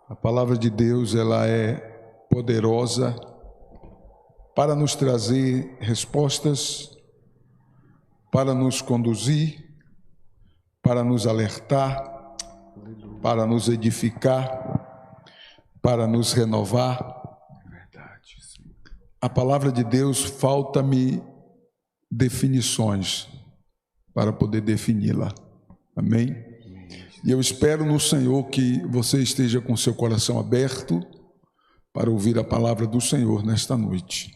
A palavra de Deus, ela é poderosa para nos trazer respostas, para nos conduzir, para nos alertar, para nos edificar, para nos renovar. A palavra de Deus, falta-me definições para poder defini-la. Amém? E eu espero no Senhor que você esteja com seu coração aberto para ouvir a palavra do Senhor nesta noite.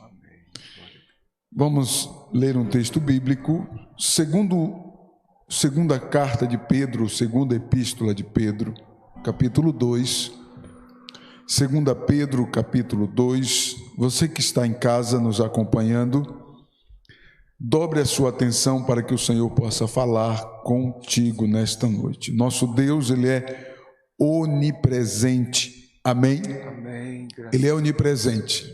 Vamos ler um texto bíblico, segunda carta de Pedro, segunda epístola de Pedro, capítulo 2. 2 Pedro, capítulo 2. Você que está em casa nos acompanhando, dobre a sua atenção para que o Senhor possa falar contigo nesta noite. Nosso Deus, Ele é onipresente. Amém? Amém. Ele é onipresente.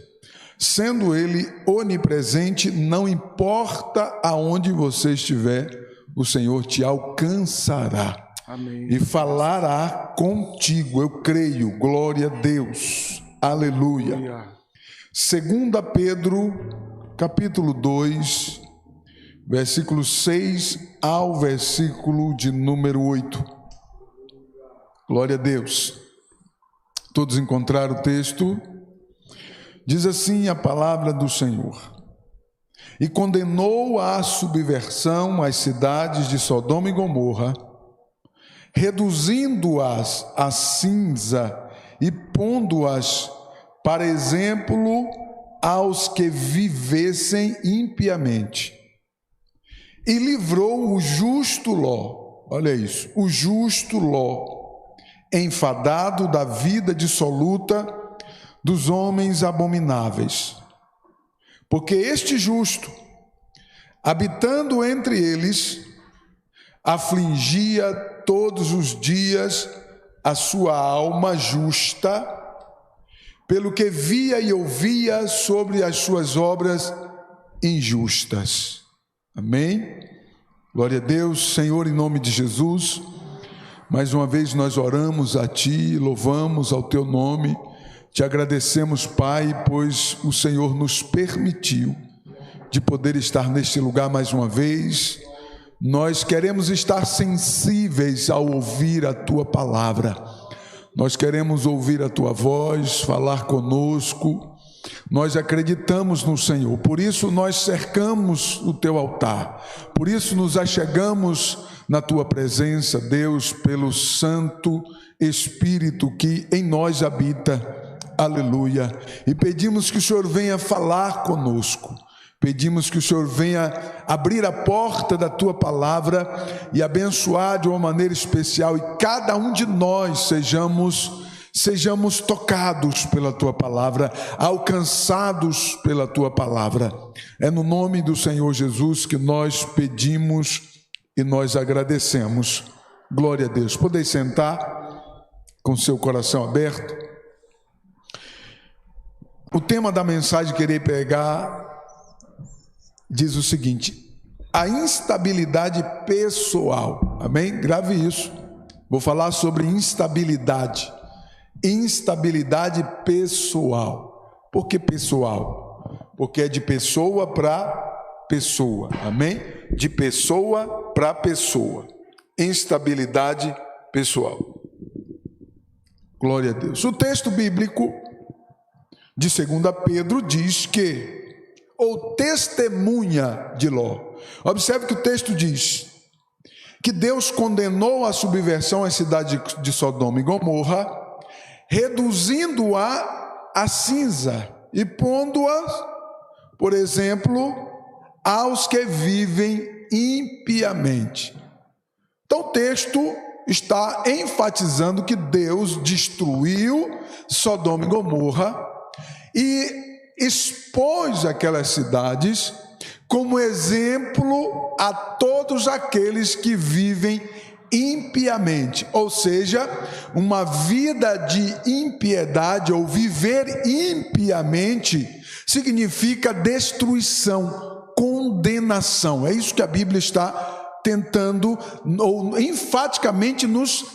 Sendo Ele onipresente, não importa aonde você estiver, o Senhor te alcançará. Amém. E falará contigo. Eu creio. Glória a Deus. Aleluia. 2 Pedro, capítulo 2, versículo 6 ao versículo de número 8. Glória a Deus. Todos encontraram o texto? Diz assim a palavra do Senhor: E condenou à subversão as cidades de Sodoma e Gomorra, reduzindo-as a cinza e pondo-as para exemplo aos que vivessem impiamente. E livrou o justo Ló, olha isso, o justo Ló, enfadado da vida dissoluta dos homens abomináveis. Porque este justo, habitando entre eles, afligia todos os dias a sua alma justa, pelo que via e ouvia sobre as suas obras injustas. Amém? Glória a Deus. Senhor, em nome de Jesus, mais uma vez nós oramos a Ti, louvamos ao Teu nome, Te agradecemos, Pai, pois o Senhor nos permitiu de poder estar neste lugar mais uma vez. Nós queremos estar sensíveis ao ouvir a Tua palavra. Nós queremos ouvir a Tua voz, falar conosco. Nós acreditamos no Senhor, por isso nós cercamos o Teu altar, por isso nos achegamos na Tua presença, Deus, pelo Santo Espírito que em nós habita. Aleluia. E pedimos que o Senhor venha falar conosco. Pedimos que o Senhor venha abrir a porta da Tua palavra e abençoar de uma maneira especial, e cada um de nós sejamos tocados pela Tua palavra, alcançados pela Tua palavra. É no nome do Senhor Jesus que nós pedimos e nós agradecemos. Glória a Deus. Podeis sentar com seu coração aberto. O tema da mensagem que irei pregar diz o seguinte: a instabilidade pessoal. Amém? Grave isso. Vou falar sobre instabilidade. Instabilidade pessoal. Por que pessoal? Porque é de pessoa para pessoa. Amém? De pessoa para pessoa. Instabilidade pessoal. Glória a Deus. O texto bíblico de 2 Pedro diz que, ou testemunha de Ló. Observe que o texto diz que Deus condenou a subversão à cidade de Sodoma e Gomorra, reduzindo-a a cinza e pondo-a, por exemplo, aos que vivem impiamente. Então o texto está enfatizando que Deus destruiu Sodoma e Gomorra e expôs aquelas cidades como exemplo a todos aqueles que vivem impiamente, ou seja, uma vida de impiedade ou viver impiamente significa destruição, condenação. É isso que a Bíblia está tentando ou enfaticamente nos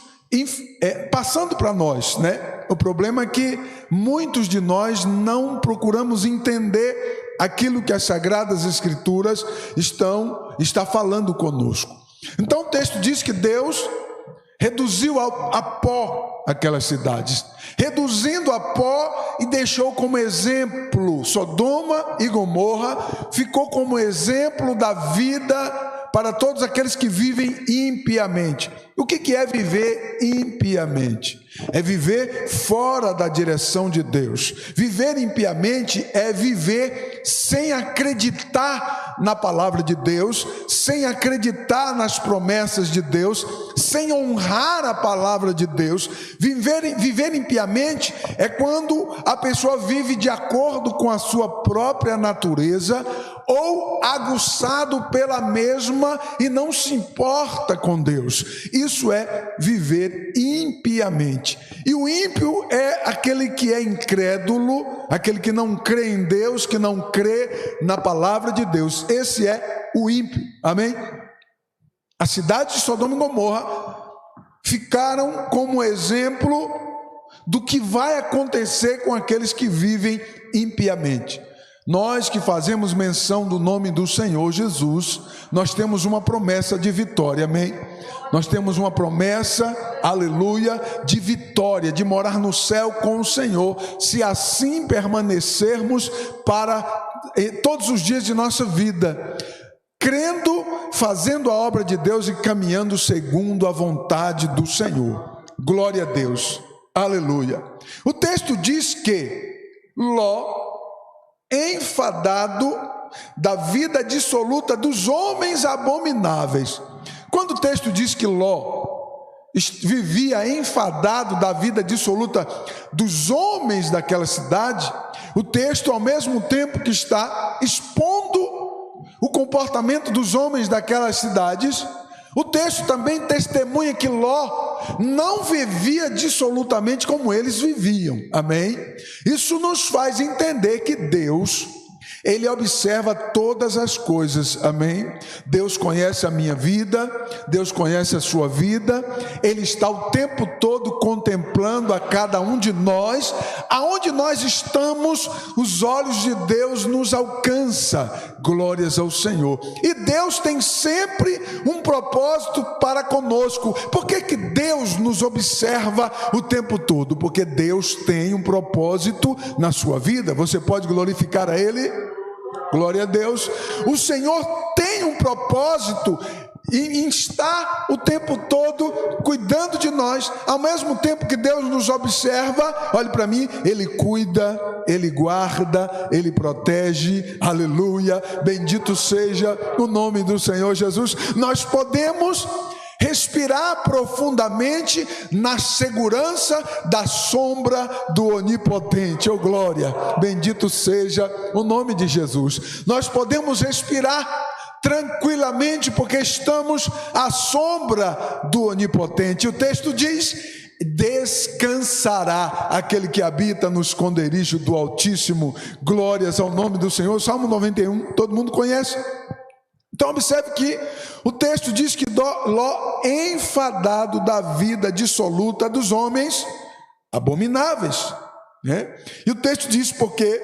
passando para nós, né? O problema é que muitos de nós não procuramos entender aquilo que as Sagradas Escrituras está falando conosco. Então o texto diz que Deus reduziu a pó aquelas cidades, reduzindo a pó, e deixou como exemplo Sodoma e Gomorra, ficou como exemplo da vida para todos aqueles que vivem impiamente. O que é viver impiamente? É viver fora da direção de Deus. Viver impiamente é viver sem acreditar na palavra de Deus, sem acreditar nas promessas de Deus, sem honrar a palavra de Deus. Viver impiamente é quando a pessoa vive de acordo com a sua própria natureza, ou aguçado pela mesma, e não se importa com Deus. Isso é viver impiamente. E o ímpio é aquele que é incrédulo, aquele que não crê em Deus, que não crê na palavra de Deus. Esse é o ímpio, amém? A cidade de Sodoma e Gomorra ficaram como exemplo do que vai acontecer com aqueles que vivem impiamente. Nós que fazemos menção do nome do Senhor Jesus, nós temos uma promessa de vitória, amém? Nós temos uma promessa, aleluia, de vitória, de morar no céu com o Senhor, se assim permanecermos para todos os dias de nossa vida, crendo, fazendo a obra de Deus e caminhando segundo a vontade do Senhor. Glória a Deus, aleluia. O texto diz que Ló, enfadado da vida dissoluta dos homens abomináveis. Quando o texto diz que Ló vivia enfadado da vida dissoluta dos homens daquela cidade, o texto, ao mesmo tempo que está expondo o comportamento dos homens daquelas cidades, o texto também testemunha que Ló não vivia dissolutamente como eles viviam, amém? Isso nos faz entender que Deus, Ele observa todas as coisas, amém? Deus conhece a minha vida, Deus conhece a sua vida, Ele está o tempo todo contemplando a cada um de nós. Aonde nós estamos, os olhos de Deus nos alcançam, glórias ao Senhor. E Deus tem sempre um propósito para conosco. Por que Deus nos observa o tempo todo? Porque Deus tem um propósito na sua vida. Você pode glorificar a Ele? Glória a Deus. O Senhor tem um propósito e está o tempo todo cuidando de nós. Ao mesmo tempo que Deus nos observa, olhe para mim, Ele cuida, Ele guarda, Ele protege, aleluia, bendito seja o nome do Senhor Jesus. Nós podemos respirar profundamente na segurança da sombra do Onipotente. Oh glória, bendito seja o nome de Jesus. Nós podemos respirar tranquilamente porque estamos à sombra do Onipotente. O texto diz: descansará aquele que habita no esconderijo do Altíssimo. Glórias ao nome do Senhor. Salmo 91, todo mundo conhece. Então observe que o texto diz que Ló, enfadado da vida dissoluta dos homens abomináveis, né? E o texto diz: porque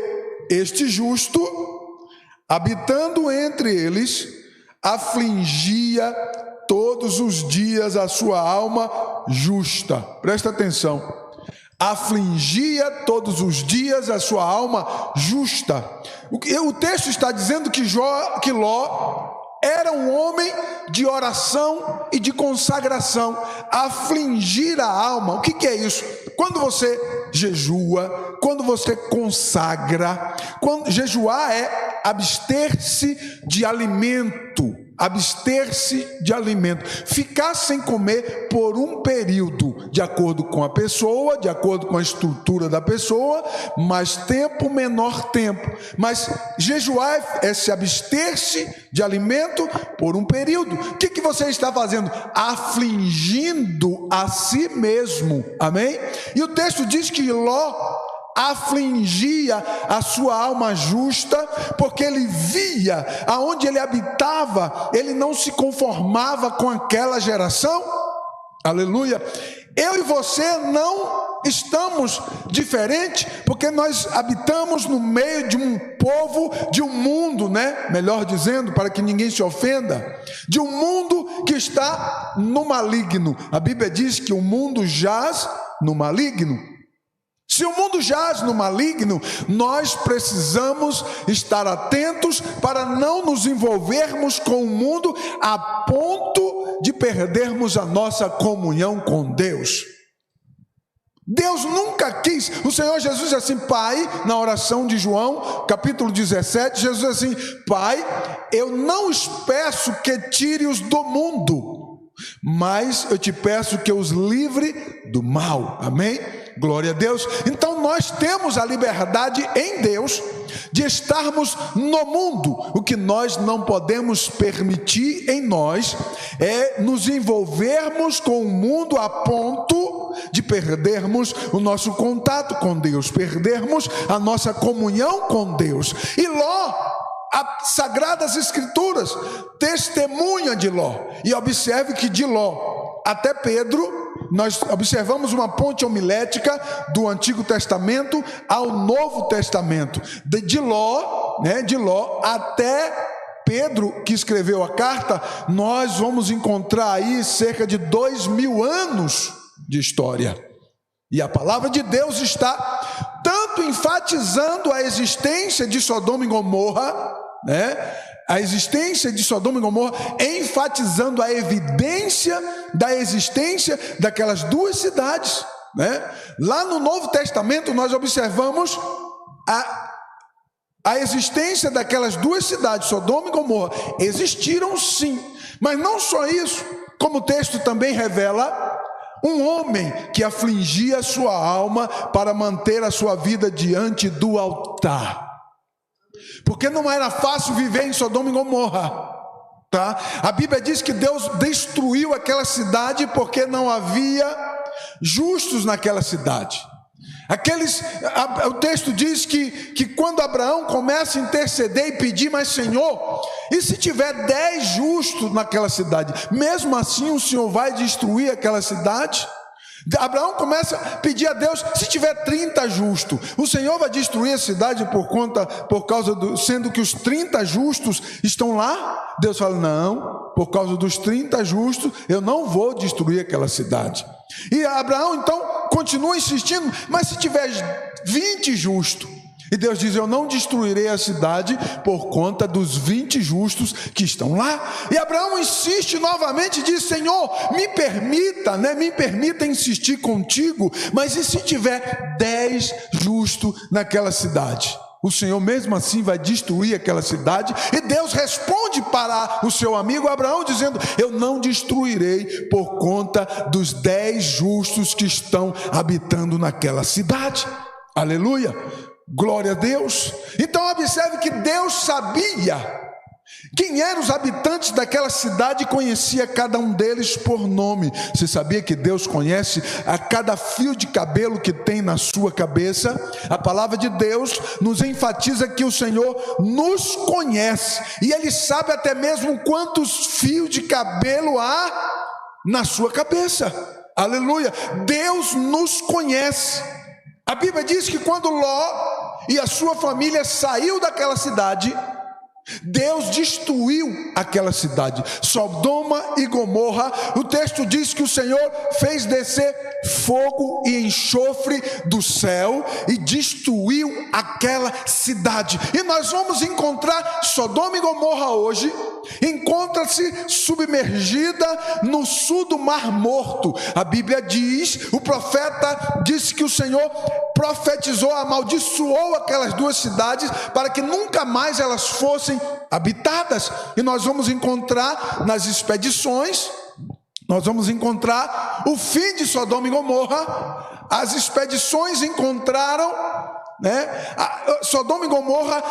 este justo, habitando entre eles, afligia todos os dias a sua alma justa. Presta atenção. Afligia todos os dias a sua alma justa. O texto está dizendo que Ló era um homem de oração e de consagração. Afligir a alma, o que é isso? Quando você jejua, quando você consagra, jejuar é abster-se de alimento, ficar sem comer por um período, de acordo com a pessoa, de acordo com a estrutura da pessoa, mais tempo, menor tempo. Mas jejuar é se abster-se de alimento por um período. O que você está fazendo? Afligindo a si mesmo, amém? E o texto diz que Ló afligia a sua alma justa, porque ele via aonde ele habitava, ele não se conformava com aquela geração. Aleluia. Eu e você não estamos diferentes, porque nós habitamos no meio de um povo, de um mundo, né? Melhor dizendo, para que ninguém se ofenda, de um mundo que está no maligno. A Bíblia diz que o mundo jaz no maligno. Se o mundo jaz no maligno, nós precisamos estar atentos para não nos envolvermos com o mundo a ponto de perdermos a nossa comunhão com Deus. Deus nunca quis. O Senhor Jesus disse assim, Pai, na oração de João, capítulo 17, Jesus disse assim, Pai, eu não os peço que tire-os do mundo, mas eu te peço que os livre do mal. Amém? Glória a Deus. Então nós temos a liberdade em Deus de estarmos no mundo. O que nós não podemos permitir em nós é nos envolvermos com o mundo a ponto de perdermos o nosso contato com Deus, perdermos a nossa comunhão com Deus. E Ló, as Sagradas Escrituras testemunha de Ló. E observe que de Ló até Pedro, nós observamos uma ponte homilética do Antigo Testamento ao Novo Testamento. De Ló até Pedro, que escreveu a carta, nós vamos encontrar aí cerca de 2000 anos de história. E a palavra de Deus está tanto enfatizando a existência de Sodoma e Gomorra, né? A existência de Sodoma e Gomorra, enfatizando a evidência da existência daquelas duas cidades, né? Lá no Novo Testamento nós observamos a existência daquelas duas cidades, Sodoma e Gomorra. Existiram sim, mas não só isso, como o texto também revela, um homem que afligia a sua alma para manter a sua vida diante do altar. Porque não era fácil viver em Sodoma e Gomorra, tá? A Bíblia diz que Deus destruiu aquela cidade porque não havia justos naquela cidade. O texto diz que quando Abraão começa a interceder e pedir, mas Senhor, e se tiver 10 justos naquela cidade, mesmo assim o Senhor vai destruir aquela cidade? Abraão começa a pedir a Deus, se tiver 30 justos, o Senhor vai destruir a cidade sendo que os 30 justos estão lá? Deus fala, não, por causa dos 30 justos, eu não vou destruir aquela cidade. E Abraão então continua insistindo, mas se tiver 20 justos, e Deus diz, eu não destruirei a cidade por conta dos 20 justos que estão lá. E Abraão insiste novamente e diz, Senhor, me permita insistir contigo, mas e se tiver 10 justos naquela cidade? O Senhor mesmo assim vai destruir aquela cidade. E Deus responde para o seu amigo Abraão dizendo, eu não destruirei por conta dos 10 justos que estão habitando naquela cidade. Aleluia. Glória a Deus. Então observe que Deus sabia quem eram os habitantes daquela cidade e conhecia cada um deles por nome. Você sabia que Deus conhece a cada fio de cabelo que tem na sua cabeça? A palavra de Deus nos enfatiza que o Senhor nos conhece e Ele sabe até mesmo quantos fios de cabelo há na sua cabeça. Aleluia. Deus nos conhece. A Bíblia diz que quando Ló e a sua família saiu daquela cidade, Deus destruiu aquela cidade, Sodoma e Gomorra. O texto diz que o Senhor fez descer fogo e enxofre do céu e destruiu aquela cidade. E nós vamos encontrar Sodoma e Gomorra hoje, encontra-se submergida no sul do Mar Morto. A Bíblia diz, o profeta disse que o Senhor profetizou, amaldiçoou aquelas duas cidades para que nunca mais elas fossem habitadas. E nós vamos encontrar nas expedições, nós vamos encontrar o fim de Sodoma e Gomorra. As expedições encontraram, Sodoma e Gomorra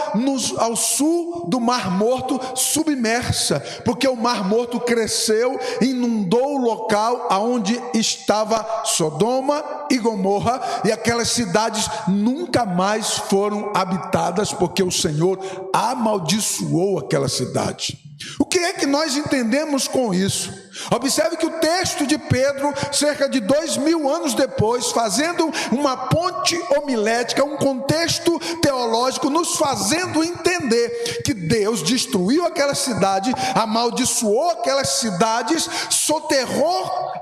ao sul do Mar Morto, submersa, porque o Mar Morto cresceu, inundou o local aonde estava Sodoma e Gomorra, e aquelas cidades nunca mais foram habitadas, porque o Senhor amaldiçoou aquela cidade. O que é que nós entendemos com isso? Observe que o texto de Pedro, cerca de 2000 anos depois, fazendo uma ponte homilética, um contexto teológico, nos fazendo entender que Deus destruiu aquela cidade, amaldiçoou aquelas cidades, soterrou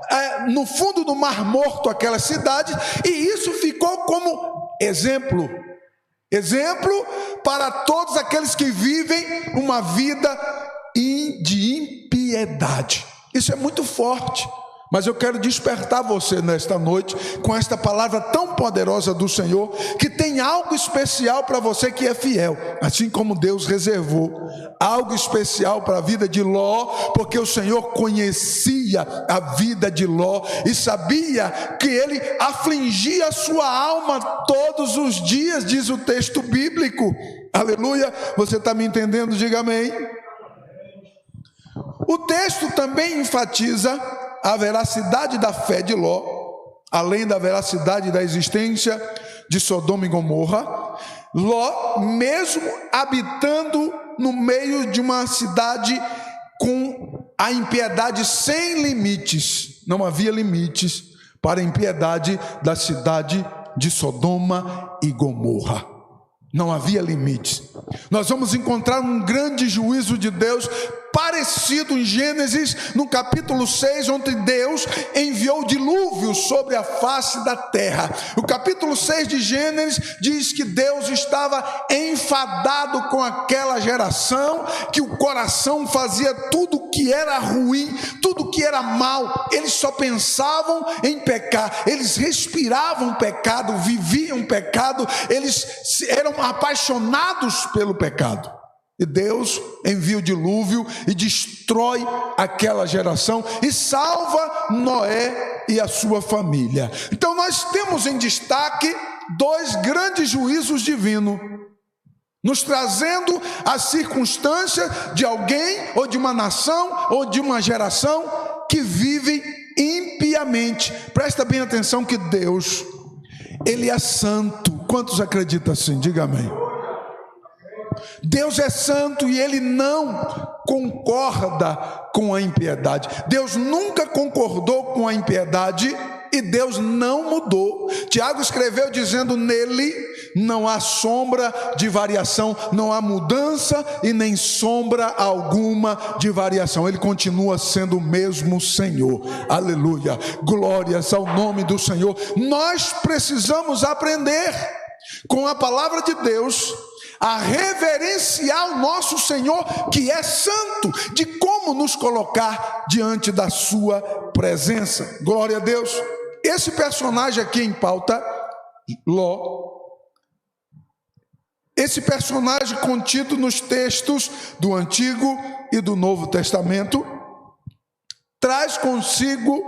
no fundo do Mar Morto aquelas cidades, e isso ficou como exemplo para todos aqueles que vivem uma vida de impiedade. Isso é muito forte, mas eu quero despertar você nesta noite com esta palavra tão poderosa do Senhor, que tem algo especial para você que é fiel, assim como Deus reservou algo especial para a vida de Ló, porque o Senhor conhecia a vida de Ló e sabia que ele afligia a sua alma todos os dias, diz o texto bíblico. Aleluia, você está me entendendo? Diga amém. O texto também enfatiza a veracidade da fé de Ló, além da veracidade da existência de Sodoma e Gomorra. Ló, mesmo habitando no meio de uma cidade com a impiedade sem limites, não havia limites para a impiedade da cidade de Sodoma e Gomorra. Não havia limites. Nós vamos encontrar um grande juízo de Deus parecido em Gênesis, no capítulo 6, onde Deus enviou o dilúvio sobre a face da terra. O capítulo 6 de Gênesis diz que Deus estava enfadado com aquela geração, que o coração fazia tudo que era ruim, tudo que era mal. Eles só pensavam em pecar, eles respiravam pecado, viviam pecado, eles eram apaixonados pelo pecado. E Deus envia o dilúvio e destrói aquela geração e salva Noé e a sua família. Então nós temos em destaque dois grandes juízos divinos, nos trazendo a circunstância de alguém, ou de uma nação, ou de uma geração que vive impiamente. Presta bem atenção que Deus, Ele é santo. Quantos acreditam assim? Diga amém. Deus é santo e Ele não concorda com a impiedade. Deus nunca concordou com a impiedade e Deus não mudou. Tiago escreveu dizendo: nele não há sombra de variação, não há mudança e nem sombra alguma de variação. Ele continua sendo o mesmo Senhor. Aleluia, glórias ao nome do Senhor. Nós precisamos aprender com a palavra de Deus a reverenciar o nosso Senhor, que é santo, de como nos colocar diante da sua presença. Glória a Deus. Esse personagem aqui em pauta, Ló, esse personagem contido nos textos do Antigo e do Novo Testamento, traz consigo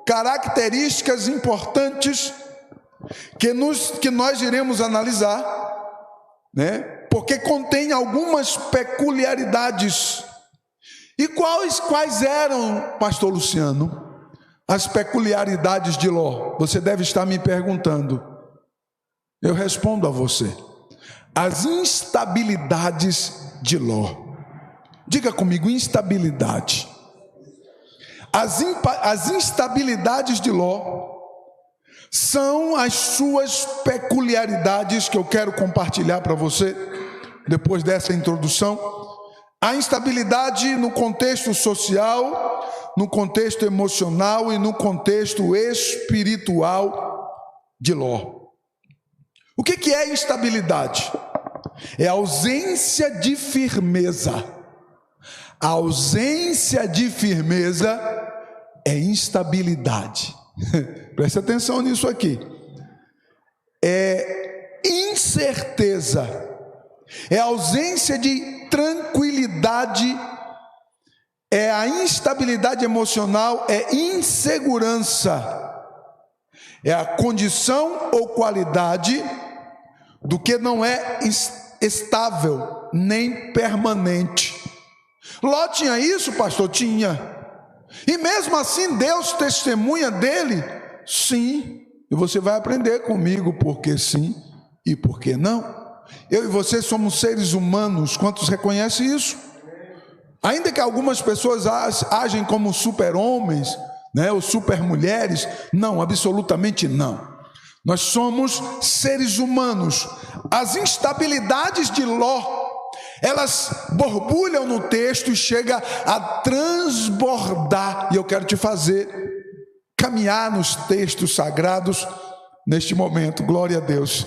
características importantes que nós iremos analisar, né? Porque contém algumas peculiaridades. E quais eram, pastor Luciano, as peculiaridades de Ló? Você deve estar me perguntando. Eu respondo a você: as instabilidades de Ló. Diga comigo: instabilidade. As instabilidades de Ló são as suas peculiaridades que eu quero compartilhar para você depois dessa introdução. A instabilidade no contexto social, no contexto emocional e no contexto espiritual de Ló. O que é instabilidade? É a ausência de firmeza. A ausência de firmeza é instabilidade. Preste atenção nisso aqui. É incerteza, é ausência de tranquilidade, é a instabilidade emocional, é insegurança, é a condição ou qualidade do que não é estável nem permanente. Ló tinha isso, pastor? Tinha. E mesmo assim Deus testemunha dele? Sim. E você vai aprender comigo porque sim e porque não. Eu e você somos seres humanos. Quantos reconhecem isso? Ainda que algumas pessoas agem como super-homens, né, ou super-mulheres, não, absolutamente não. Nós somos seres humanos. As instabilidades de Ló, elas borbulham no texto e chegam a transbordar. E eu quero te fazer caminhar nos textos sagrados neste momento. Glória a Deus.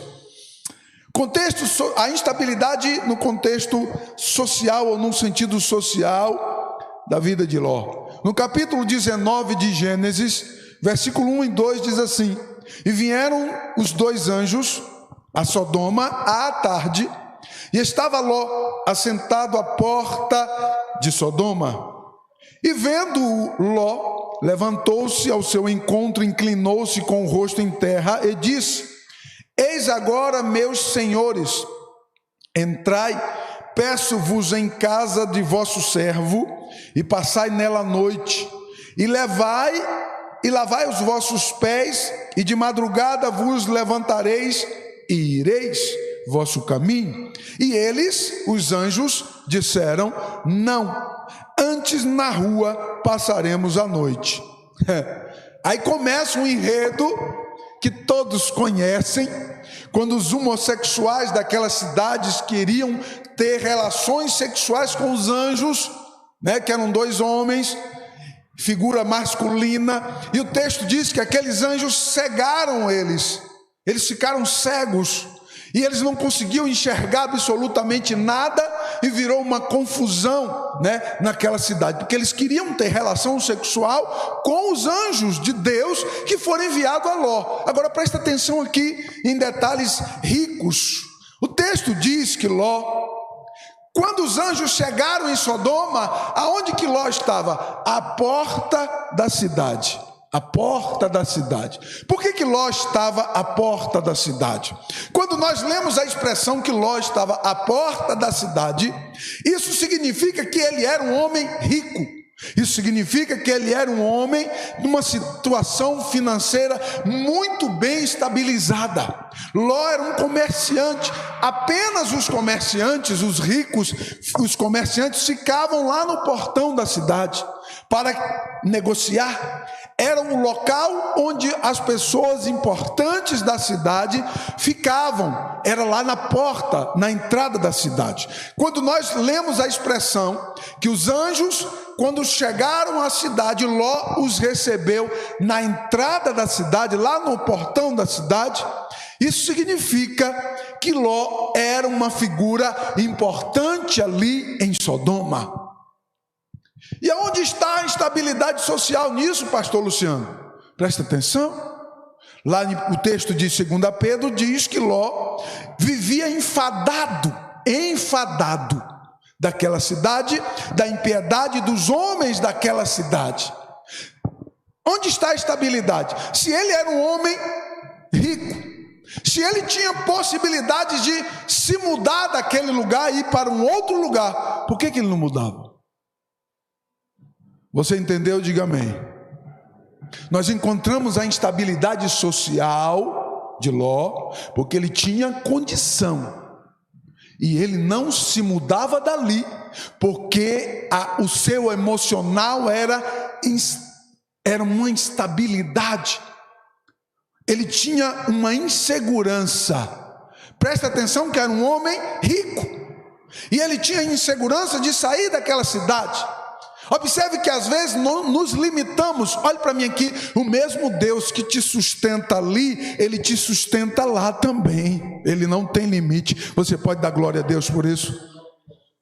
A instabilidade no contexto social ou no sentido social da vida de Ló. No capítulo 19 de Gênesis, versículo 1 e 2 diz assim: e vieram os 2 anjos a Sodoma à tarde, e estava Ló assentado à porta de Sodoma. E vendo Ló, levantou-se ao seu encontro, inclinou-se com o rosto em terra e disse: eis agora, meus senhores, entrai, peço-vos em casa de vosso servo, e passai nela a noite, e lavai os vossos pés, e de madrugada vos levantareis, e ireis vosso caminho. E eles, os anjos, disseram: não, antes na rua passaremos a noite. Aí começa um enredo que todos conhecem, quando os homossexuais daquelas cidades queriam ter relações sexuais com os anjos, né, que eram 2 homens, figura masculina, e o texto diz que aqueles anjos cegaram eles ficaram cegos, e eles não conseguiam enxergar absolutamente nada, e virou uma confusão, né, naquela cidade, porque eles queriam ter relação sexual com os anjos de Deus que foram enviados a Ló. Agora presta atenção aqui em detalhes ricos. O texto diz que Ló, quando os anjos chegaram em Sodoma, aonde que Ló estava? À porta da cidade. A porta da cidade. Por que Ló estava à porta da cidade? Quando nós lemos a expressão que Ló estava à porta da cidade, isso significa que ele era um homem rico. Isso significa que ele era um homem numa situação financeira muito bem estabilizada. Ló era um comerciante. Apenas os comerciantes, os ricos, os comerciantes ficavam lá no portão da cidade para negociar. Era um local onde as pessoas importantes da cidade ficavam. Era lá na porta, na entrada da cidade. Quando nós lemos a expressão que os anjos, quando chegaram à cidade, Ló os recebeu na entrada da cidade, lá no portão da cidade, isso significa que Ló era uma figura importante ali em Sodoma. E aonde está a instabilidade social nisso, pastor Luciano? Presta atenção. Lá no texto de 2 Pedro diz que Ló vivia enfadado daquela cidade, da impiedade dos homens daquela cidade. Onde está a estabilidade? Se ele era um homem rico, se ele tinha possibilidade de se mudar daquele lugar e ir para um outro lugar, por que ele não mudava? Você entendeu? Diga amém. Nós encontramos a instabilidade social de Ló, porque ele tinha condição, e ele não se mudava dali, porque o seu emocional era uma instabilidade, ele tinha uma insegurança. Presta atenção que era um homem rico, e ele tinha insegurança de sair daquela cidade. Observe que às vezes nos limitamos. Olhe para mim aqui, o mesmo Deus que te sustenta ali, Ele te sustenta lá também. Ele não tem limite. Você pode dar glória a Deus por isso?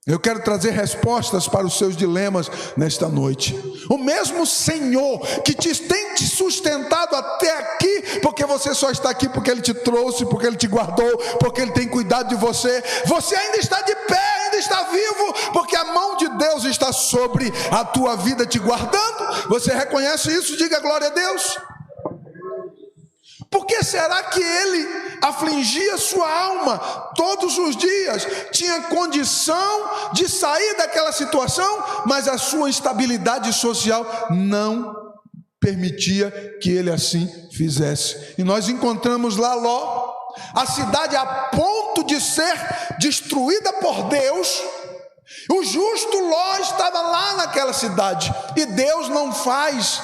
Eu quero trazer respostas para os seus dilemas nesta noite. O mesmo Senhor que tem te sustentado até aqui, porque você só está aqui porque Ele te trouxe, porque Ele te guardou, porque Ele tem cuidado de você. Você ainda está de pé, ainda está vivo, porque a mão de Deus está sobre a tua vida te guardando. Você reconhece isso? Diga glória a Deus. Por que será que ele afligia sua alma todos os dias? Tinha condição de sair daquela situação, mas a sua instabilidade social não permitia que ele assim fizesse. E nós encontramos lá Ló, a cidade a ponto de ser destruída por Deus, O justo Ló estava lá naquela cidade, e Deus não faz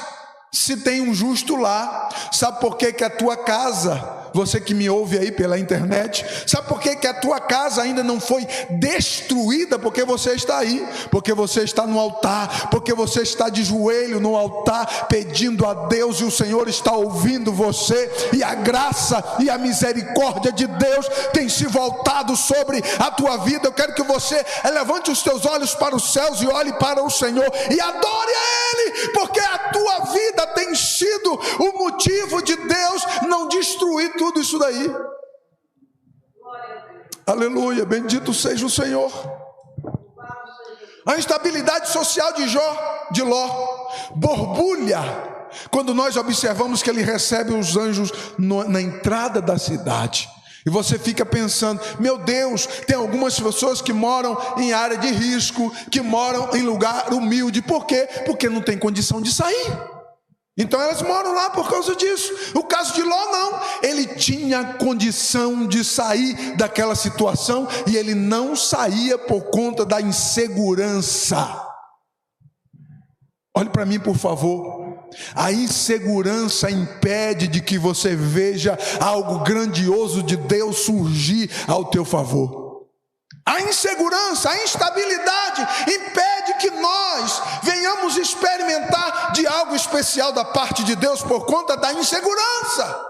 se tem um justo lá. Sabe por que a tua casa, você que me ouve aí pela internet, sabe por que a tua casa ainda não foi destruída? Porque você está aí, porque você está no altar, porque você está de joelho no altar pedindo a Deus, e o Senhor está ouvindo você, e a graça e a misericórdia de Deus tem se voltado sobre a tua vida. Eu quero que você levante os teus olhos para os céus e olhe para o Senhor e adore a Ele, porque a tua vida tem sido o motivo de Deus não destruir tudo isso daí. Aleluia, bendito seja o Senhor. A instabilidade social de Ló borbulha quando nós observamos que ele recebe os anjos na entrada da cidade. E você fica pensando, meu Deus, tem algumas pessoas que moram em área de risco, que moram em lugar humilde. Por quê? Porque não tem condição de sair. Então elas moram lá por causa disso. O caso de Ló não, ele tinha condição de sair daquela situação, e ele não saía por conta da insegurança. Olhe para mim, por favor. A insegurança impede de que você veja algo grandioso de Deus surgir ao teu favor. A insegurança, a instabilidade impede que nós venhamos experimentar de algo especial da parte de Deus por conta da insegurança.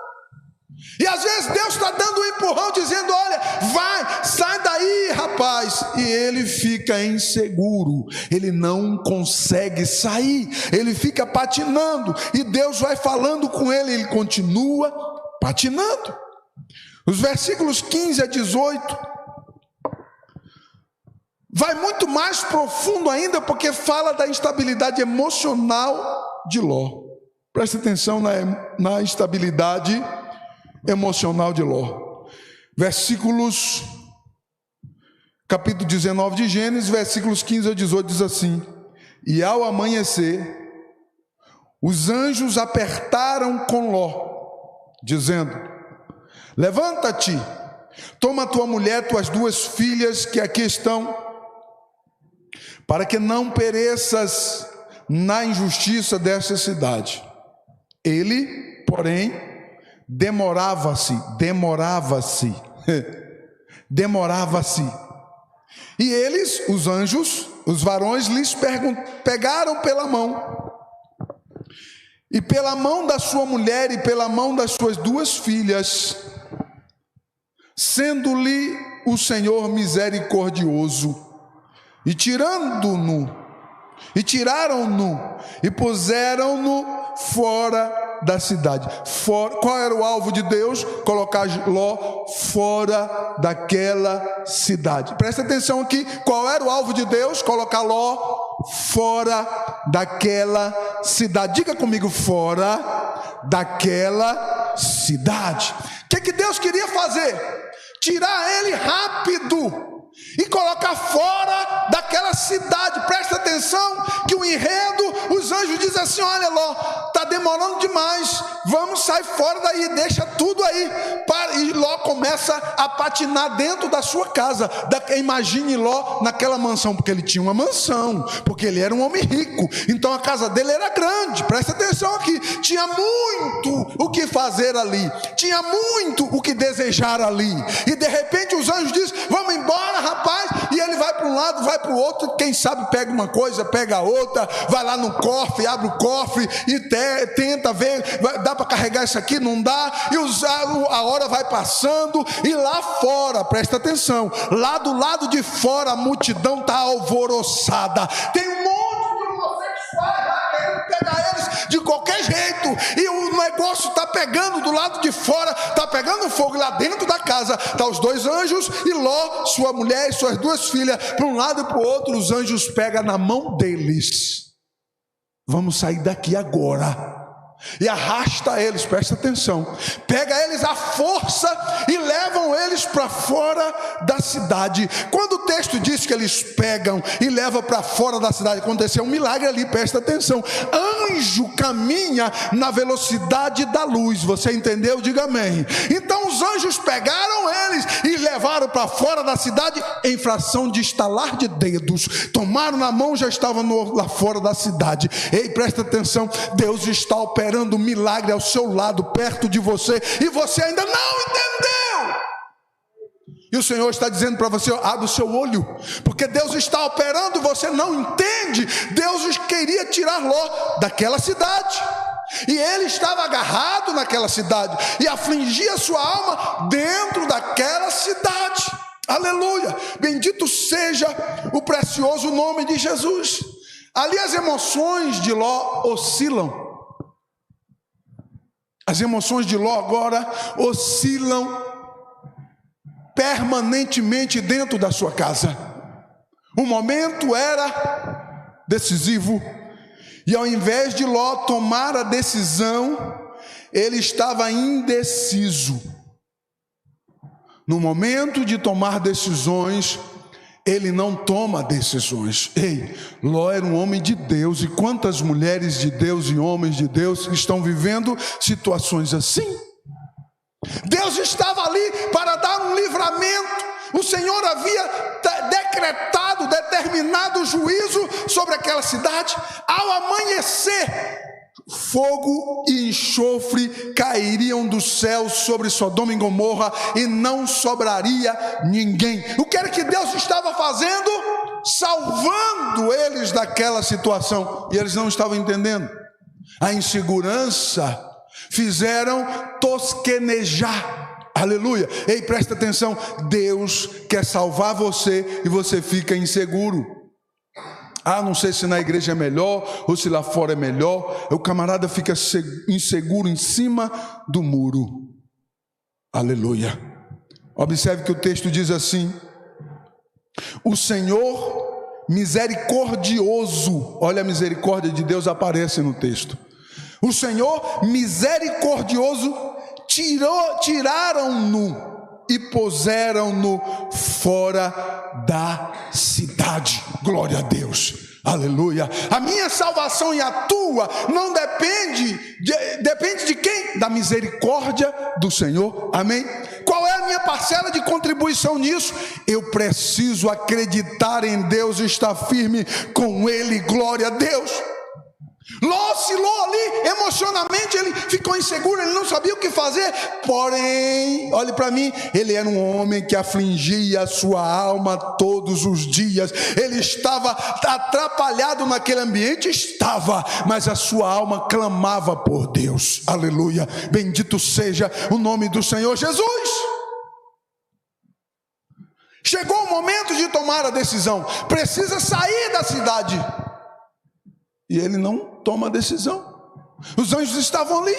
E às vezes Deus está dando um empurrão, dizendo, olha, vai, sai daí, rapaz. E ele fica inseguro, ele não consegue sair, ele fica patinando. E Deus vai falando com ele, ele continua patinando. Os versículos 15 a 18 vai muito mais profundo ainda, porque fala da instabilidade emocional de Ló. Preste atenção na instabilidade emocional de Ló. Versículos, capítulo 19 de Gênesis, versículos 15 a 18 diz assim: e ao amanhecer, os anjos apertaram com Ló, dizendo: levanta-te, toma tua mulher, tuas duas filhas que aqui estão, para que não pereças na injustiça desta cidade. Ele, porém, demorava-se. E eles, os anjos, os varões, lhes pegaram pela mão, e pela mão da sua mulher, e pela mão das suas duas filhas, sendo-lhe o Senhor misericordioso. E tiraram-no e puseram-no fora da cidade. Qual era o alvo de Deus? Colocar Ló fora daquela cidade. Presta atenção aqui, qual era o alvo de Deus? Colocar Ló fora daquela cidade. Diga comigo, fora daquela cidade. O que Deus queria fazer? Tirar ele rápido e colocar fora daquela cidade. Presta atenção que o enredo, os anjos dizem assim: olha, Ló, está demorando demais, vamos sair fora daí, deixa tudo aí. E Ló começa a patinar dentro da sua casa. Imagine Ló naquela mansão, porque ele tinha uma mansão, porque ele era um homem rico, então a casa dele era grande. Presta atenção aqui, tinha muito o que fazer ali, tinha muito o que desejar ali. E de repente os anjos dizem: vamos embora, rapaz. E ele vai para um lado, vai para o outro, quem sabe pega uma coisa, pega a outra, vai lá no cofre, abre o cofre e tenta ver, dá para carregar isso aqui, não dá, e a hora vai passando, e lá fora, presta atenção, lá do lado de fora a multidão está alvoroçada, tem um monte de homossexuais lá querendo pegar eles de qualquer jeito, e o negócio está pegando do lado de fora, está pegando fogo. Lá dentro da casa está os dois anjos e Ló, sua mulher e suas duas filhas, para um lado e para o outro. Os anjos pegam na mão deles: vamos sair daqui agora, e arrasta eles, presta atenção, pega eles à força e levam eles para fora da cidade. Quando o texto diz que eles pegam e levam para fora da cidade, aconteceu um milagre ali, presta atenção. Anjo caminha na velocidade da luz, você entendeu? Diga amém. Então os anjos pegaram eles e levaram para fora da cidade em fração de estalar de dedos, tomaram na mão, já estavam lá fora da cidade. Ei, presta atenção, Deus está operando um milagre ao seu lado, perto de você, e você ainda não entendeu. E o Senhor está dizendo para você: abre o seu olho, porque Deus está operando e você não entende. Deus queria tirar Ló daquela cidade, e ele estava agarrado naquela cidade e afligia sua alma dentro daquela cidade. Aleluia, bendito seja o precioso nome de Jesus. Ali as emoções de Ló oscilam. As emoções de Ló agora oscilam permanentemente dentro da sua casa. O momento era decisivo, e ao invés de Ló tomar a decisão, ele estava indeciso. No momento de tomar decisões, ele não toma decisões. Ei, Ló era um homem de Deus, e quantas mulheres de Deus e homens de Deus estão vivendo situações assim? Deus estava ali para dar um livramento. O Senhor havia decretado, determinado o juízo sobre aquela cidade. Ao amanhecer, fogo e enxofre cairiam do céu sobre Sodoma e Gomorra, e não sobraria ninguém. O que era que Deus estava fazendo? Salvando eles daquela situação, e eles não estavam entendendo. A insegurança fizeram tosquenejar. Aleluia. Ei, presta atenção, Deus quer salvar você e você fica inseguro. Ah, não sei se na igreja é melhor ou se lá fora é melhor. O camarada fica inseguro em cima do muro. Aleluia. Observe que o texto diz assim: o Senhor misericordioso, olha, a misericórdia de Deus aparece no texto. O Senhor misericordioso tiraram-no e puseram-no fora da cidade. Glória a Deus, aleluia. A minha salvação e a tua não depende de quem? Da misericórdia do Senhor, amém? Qual é a minha parcela de contribuição nisso? Eu preciso acreditar em Deus e estar firme com Ele. Glória a Deus. Ló oscilou ali, emocionalmente ele ficou inseguro, ele não sabia o que fazer. Porém, olhe para mim, ele era um homem que afligia a sua alma todos os dias. Ele estava atrapalhado naquele ambiente, estava, mas a sua alma clamava por Deus. Aleluia, bendito seja o nome do Senhor Jesus. Chegou o momento de tomar a decisão, precisa sair da cidade, e ele não toma a decisão. Os anjos estavam ali,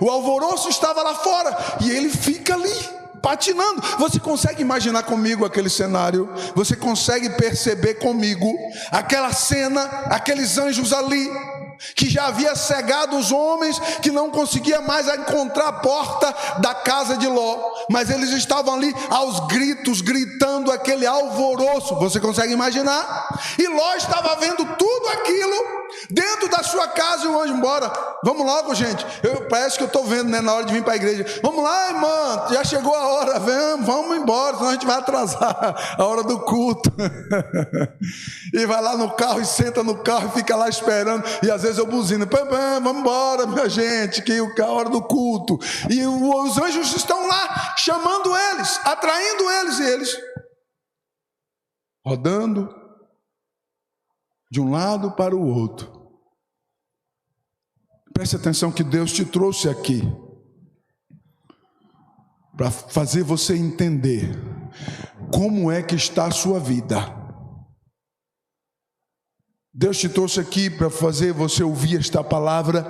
o alvoroço estava lá fora, e ele fica ali, patinando. Você consegue imaginar comigo aquele cenário? Você consegue perceber comigo aquela cena, aqueles anjos ali, que já havia cegado os homens, que não conseguia mais encontrar a porta da casa de Ló, mas eles estavam ali aos gritos, gritando aquele alvoroço. Você consegue imaginar? E Ló estava vendo tudo aquilo dentro da sua casa, e o anjo: embora, vamos logo, gente. Parece que eu estou vendo, né, na hora de vir para a igreja. Vamos lá, irmã, já chegou a hora, vamos embora, senão a gente vai atrasar a hora do culto. E vai lá no carro e senta no carro e fica lá esperando, e às vezes eu buzino: vamos embora, minha gente, que é a hora do culto. E os anjos estão lá chamando eles, atraindo eles, e eles rodando de um lado para o outro. Preste atenção que Deus te trouxe aqui para fazer você entender como é que está a sua vida. Deus te trouxe aqui para fazer você ouvir esta palavra,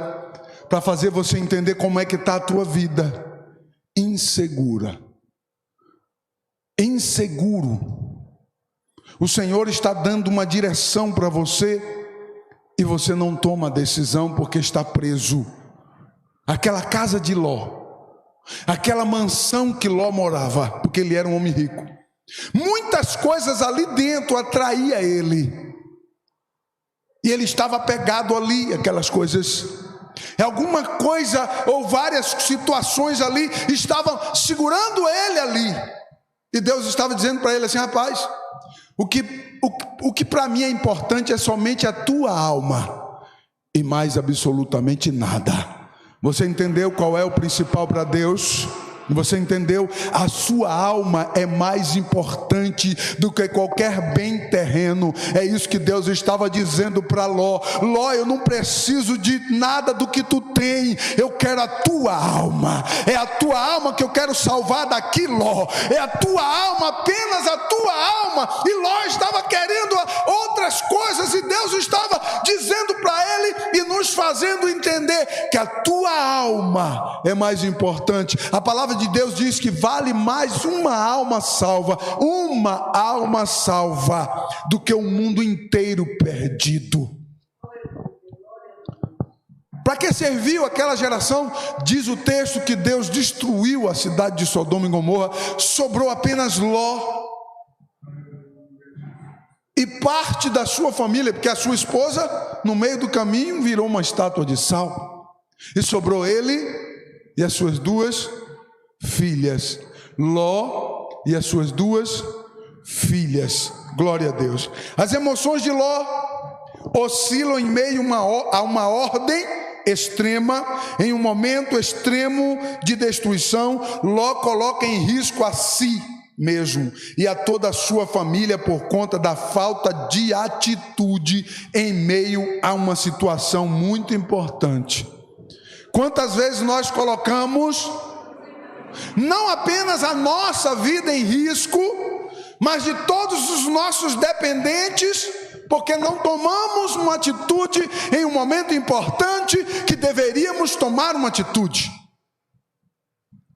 para fazer você entender como é que está a tua vida. Insegura, inseguro. O Senhor está dando uma direção para você, e você não toma a decisão porque está preso. aquela casa de Ló, aquela mansão que Ló morava, porque ele era um homem rico. Muitas coisas ali dentro atraía ele, e ele estava apegado ali, aquelas coisas. Alguma coisa ou várias situações ali estavam segurando ele ali, e Deus estava dizendo para ele assim: rapaz, o que para mim é importante é somente a tua alma, e mais absolutamente nada. Você entendeu qual é o principal para Deus? Você entendeu? A sua alma é mais importante do que qualquer bem terreno. É isso que Deus estava dizendo para Ló: Ló, eu não preciso de nada do que tu tem, eu quero a tua alma. É a tua alma que eu quero salvar daqui, Ló. É a tua alma, apenas a tua alma. E Ló estava querendo outras coisas, e Deus estava dizendo para ele e nos fazendo entender que a tua alma é mais importante. A palavra de Deus diz que vale mais uma alma salva do que o mundo inteiro perdido. Para que serviu aquela geração? Diz o texto que Deus destruiu a cidade de Sodoma e Gomorra, sobrou apenas Ló e parte da sua família, porque a sua esposa, no meio do caminho, virou uma estátua de sal, e sobrou ele e as suas duas filhas, Ló e as suas duas filhas. Glória a Deus. As emoções de Ló oscilam em meio a uma ordem extrema. Em um momento extremo de destruição, Ló coloca em risco a si mesmo e a toda a sua família por conta da falta de atitude em meio a uma situação muito importante. Quantas vezes nós colocamos não apenas a nossa vida em risco, mas de todos os nossos dependentes, porque não tomamos uma atitude em um momento importante que deveríamos tomar uma atitude.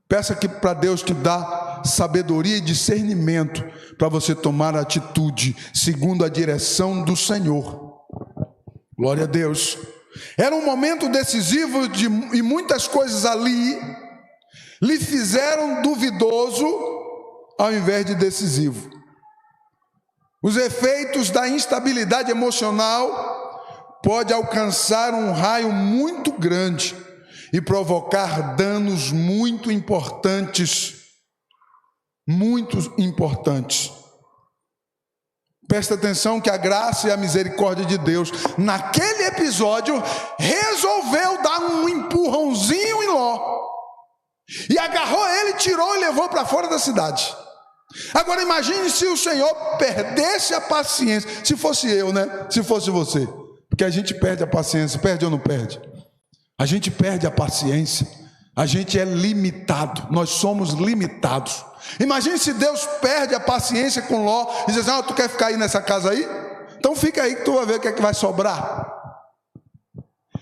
Peça aqui para Deus te dar sabedoria e discernimento para você tomar a atitude segundo a direção do Senhor. Glória a Deus. Era um momento decisivo e muitas coisas ali lhe fizeram duvidoso ao invés de decisivo. Os efeitos da instabilidade emocional podem alcançar um raio muito grande e provocar danos muito importantes. Presta atenção que a graça e a misericórdia de Deus, naquele episódio, resolveu dar um empurrãozinho em Ló. E agarrou ele, tirou e levou para fora da cidade. Agora imagine se o Senhor perdesse a paciência. Se fosse eu, né? Se fosse você. Porque a gente perde a paciência. Perde ou não perde? A gente perde a paciência. A gente é limitado. Nós somos limitados. Imagine se Deus perde a paciência com Ló e diz assim: tu quer ficar aí nessa casa aí? Então fica aí que tu vai ver o que é que vai sobrar.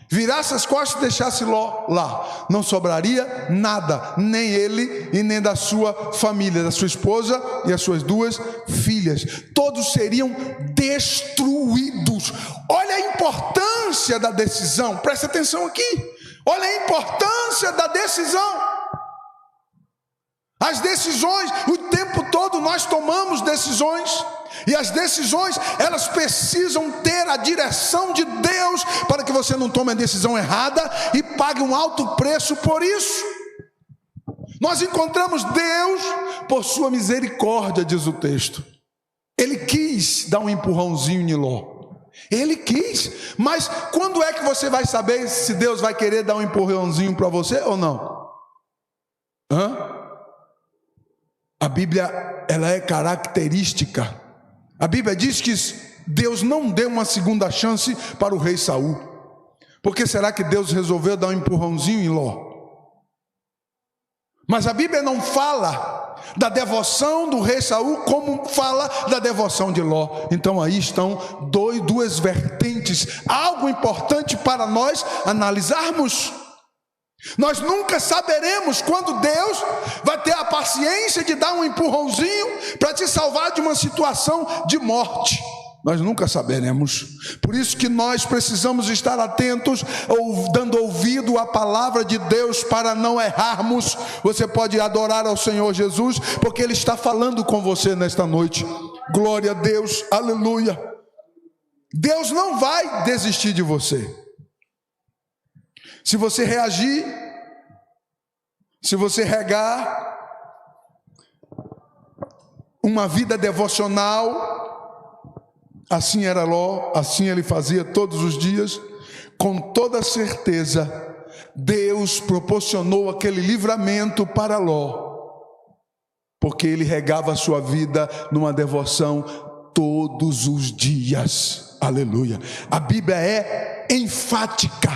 Virasse as costas e deixasse Ló lá, não sobraria nada, nem ele e nem da sua família, da sua esposa e as suas duas filhas. Todos seriam destruídos. Olha a importância da decisão. Presta atenção aqui. Olha a importância da decisão. As decisões, o tempo todo nós tomamos decisões. E as decisões, elas precisam ter a direção de Deus, para que você não tome a decisão errada e pague um alto preço por isso. Nós encontramos Deus por sua misericórdia, diz o texto. Ele quis dar um empurrãozinho em Ló. Ele quis. Mas quando é que você vai saber se Deus vai querer dar um empurrãozinho para você ou não? A Bíblia, ela é característica. A Bíblia diz que Deus não deu uma segunda chance para o rei Saul. Por que será que Deus resolveu dar um empurrãozinho em Ló? Mas a Bíblia não fala da devoção do rei Saul como fala da devoção de Ló. Então aí estão duas vertentes, algo importante para nós analisarmos. Nós nunca saberemos quando Deus vai ter a paciência de dar um empurrãozinho para te salvar de uma situação de morte. Nós nunca saberemos. Por isso que nós precisamos estar atentos, ou dando ouvido à palavra de Deus para não errarmos. Você pode adorar ao Senhor Jesus, porque Ele está falando com você nesta noite. Glória a Deus, aleluia. Deus não vai desistir de você. Se você reagir, se você regar uma vida devocional, assim era Ló, assim ele fazia todos os dias, com toda certeza, Deus proporcionou aquele livramento para Ló, porque ele regava a sua vida numa devoção todos os dias, aleluia. A Bíblia é enfática,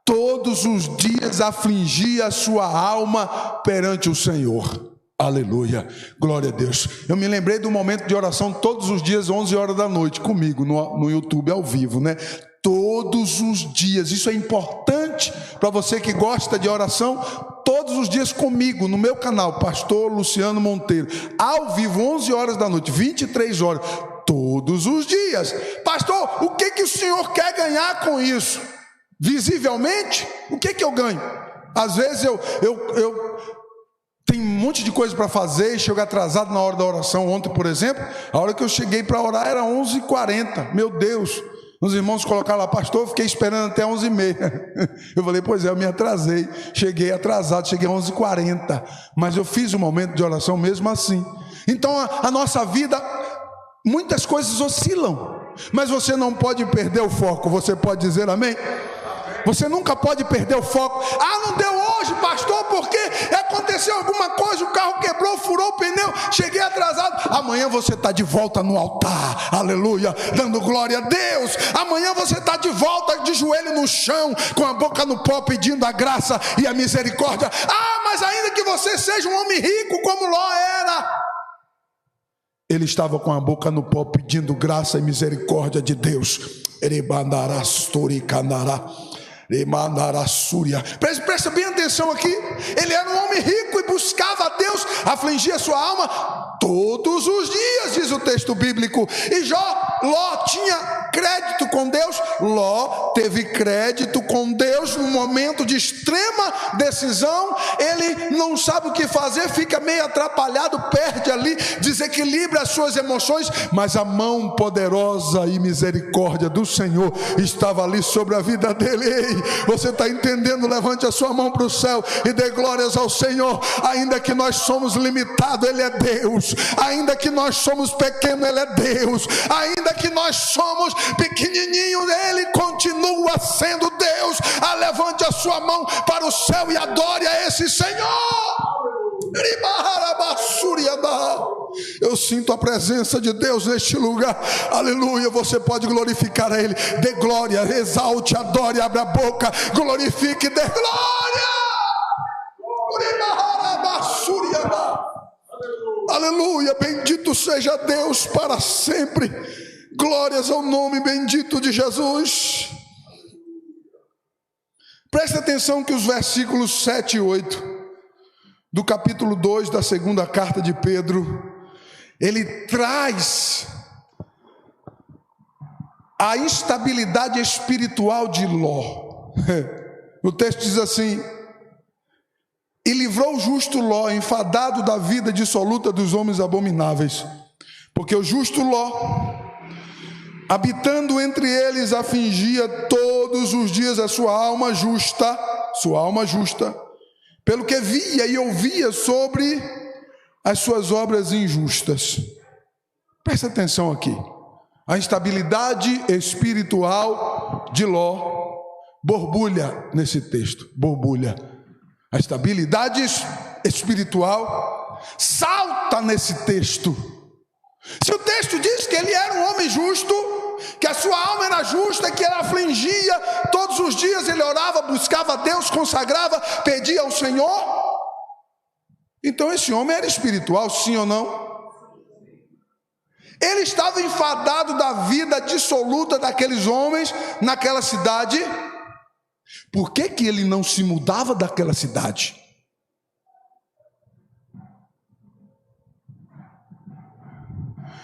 todos os dias afligia a sua alma perante o Senhor. Aleluia, glória a Deus. Eu me lembrei do momento de oração todos os dias, 11 horas da noite, comigo no YouTube ao vivo, né? Todos os dias, isso é importante para você que gosta de oração. Todos os dias comigo, no meu canal, Pastor Luciano Monteiro, ao vivo, 11 horas da noite, 23 horas, todos os dias. Pastor, o que o senhor quer ganhar com isso? Visivelmente, o que eu ganho? Às vezes eu tenho um monte de coisa para fazer e chego atrasado na hora da oração. Ontem, por exemplo, a hora que eu cheguei para orar era 11h40. Meu Deus, os irmãos colocaram lá, pastor, eu fiquei esperando até 11h30. Eu falei, pois é, eu me atrasei. Cheguei atrasado, cheguei 11h40. Mas eu fiz um momento de oração mesmo assim. Então a nossa vida, muitas coisas oscilam, mas você não pode perder o foco. Você pode dizer amém? Você nunca pode perder o foco. Ah, não deu hoje, pastor, porque aconteceu alguma coisa, o carro quebrou, furou o pneu, cheguei atrasado. Amanhã você está de volta no altar, aleluia, dando glória a Deus. Amanhã você está de volta, de joelho no chão, com a boca no pó, pedindo a graça e a misericórdia. Ah, mas ainda que você seja um homem rico como Ló era, ele estava com a boca no pó, pedindo graça e misericórdia de Deus. Presta bem atenção aqui. Ele era um homem rico e buscava a Deus, afligia sua alma todos os dias, diz o texto bíblico. E Ló tinha crédito com Deus. Ló teve crédito com Deus no momento de extrema decisão. Ele não sabe o que fazer, fica meio atrapalhado, perde ali, desequilibra as suas emoções, mas a mão poderosa e misericórdia do Senhor estava ali sobre a vida dele. Ei, você está entendendo? Levante a sua mão para o céu e dê glórias ao Senhor. Ainda que nós somos limitados, Ele é Deus. Ainda que nós somos pequenos, Ele é Deus. Ainda que nós somos pequenininhos, Ele continua sendo Deus. Levante a sua mão para o céu e adore a esse Senhor. Eu sinto a presença de Deus neste lugar, aleluia. Você pode glorificar a Ele, dê glória, exalte, adore, abra a boca, glorifique, dê glória. Aleluia, bendito seja Deus para sempre. Glórias ao nome bendito de Jesus. Presta atenção que os versículos 7 e 8 do capítulo 2 da segunda carta de Pedro, ele traz a instabilidade espiritual de Ló. O texto diz assim: e livrou o justo Ló, enfadado da vida dissoluta dos homens abomináveis, porque o justo Ló, habitando entre eles, afligia todos os dias a sua alma justa, pelo que via e ouvia sobre as suas obras injustas. Presta atenção aqui. A instabilidade espiritual de Ló borbulha nesse texto, borbulha. A estabilidade espiritual salta nesse texto. Se o texto diz que ele era um homem justo, que a sua alma era justa, que ele afligia todos os dias, ele orava, buscava a Deus, consagrava, pedia ao Senhor, então esse homem era espiritual, sim ou não? Ele estava enfadado da vida dissoluta daqueles homens naquela cidade. Por que que ele não se mudava daquela cidade?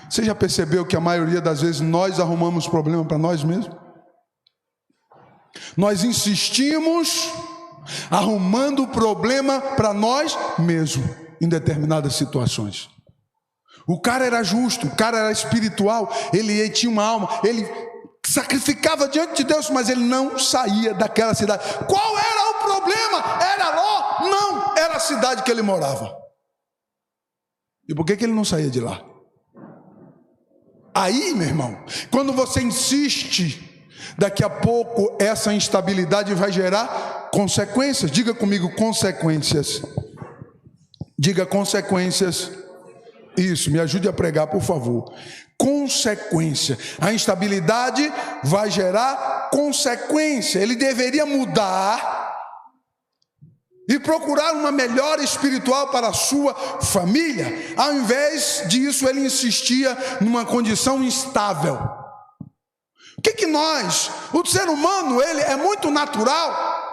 Você já percebeu que a maioria das vezes nós arrumamos problema para nós mesmos? Nós insistimos arrumando problema para nós mesmos em determinadas situações. O cara era justo, o cara era espiritual, ele tinha uma alma, ele sacrificava diante de Deus, mas ele não saía daquela cidade. Qual era o problema? Era Ló? Não, era a cidade que ele morava. E por que ele não saía de lá? Aí, meu irmão, quando você insiste, daqui a pouco essa instabilidade vai gerar consequências. Diga comigo, consequências. Diga consequências. Isso, me ajude a pregar, por favor. Consequência. A instabilidade vai gerar consequência. Ele deveria mudar e procurar uma melhora espiritual para a sua família. Ao invés disso, ele insistia numa condição instável. O que nós, o ser humano, ele é muito natural.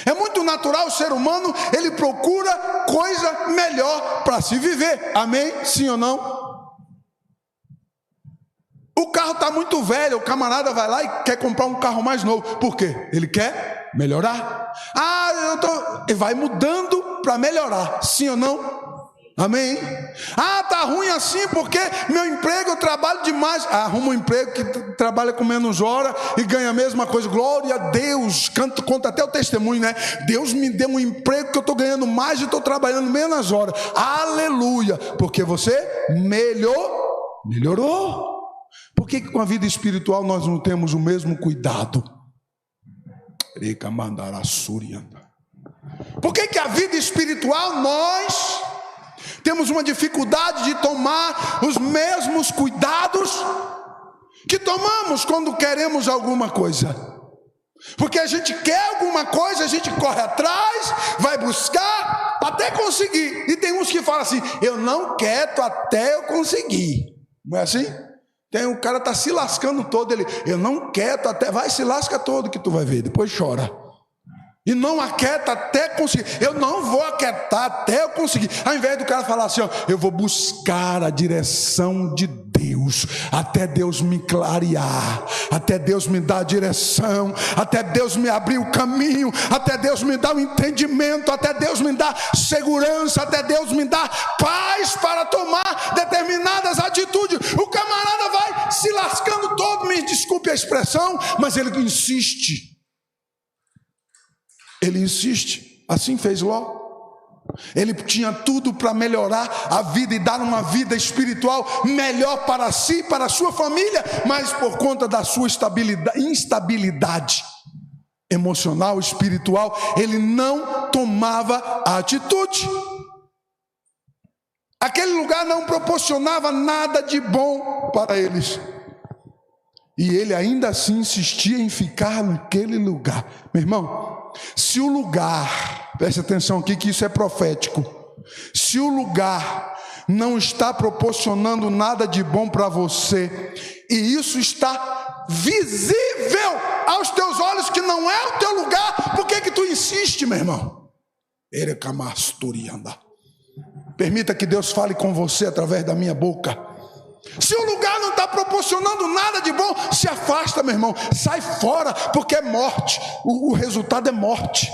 É muito natural o ser humano, ele procura coisa melhor para se viver. Amém? Sim ou não? O carro está muito velho, o camarada vai lá e quer comprar um carro mais novo. Por quê? Ele quer melhorar. Ele vai mudando para melhorar. Sim ou não? Amém? Tá ruim assim porque meu emprego, eu trabalho demais. Arruma um emprego que trabalha com menos hora e ganha a mesma coisa. Glória a Deus. Conta até o testemunho, né? Deus me deu um emprego que eu estou ganhando mais e estou trabalhando menos horas. Aleluia. Porque você melhorou. Por que com a vida espiritual nós não temos o mesmo cuidado? Por que a vida espiritual nós temos uma dificuldade de tomar os mesmos cuidados que tomamos quando queremos alguma coisa? Porque a gente quer alguma coisa, a gente corre atrás, vai buscar até conseguir. E tem uns que falam assim: eu não quero até eu conseguir. Não é assim? O cara está se lascando todo, eu não quero até, vai, se lasca todo que tu vai ver, depois chora. E não aquieta até conseguir. Eu não vou aquietar até eu conseguir. Ao invés do cara falar assim, eu vou buscar a direção de Deus, até Deus me clarear, até Deus me dar a direção, até Deus me abrir o caminho, até Deus me dar o entendimento, até Deus me dar segurança, até Deus me dar paz para tomar determinadas atitudes. O camarada vai se lascando todo, me desculpe a expressão, mas ele insiste. Ele insiste, assim fez Ló. Ele tinha tudo para melhorar a vida e dar uma vida espiritual melhor para si, para a sua família, mas por conta da sua instabilidade emocional, espiritual, ele não tomava a atitude. Aquele lugar não proporcionava nada de bom para eles. E ele ainda assim insistia em ficar naquele lugar. Meu irmão, se o lugar, preste atenção aqui que isso é profético, se o lugar não está proporcionando nada de bom para você, e isso está visível aos teus olhos que não é o teu lugar, por que tu insiste, meu irmão? Permita que Deus fale com você através da minha boca. Se o lugar não está proporcionando nada de bom, se afasta, meu irmão, sai fora, porque é morte, o resultado é morte.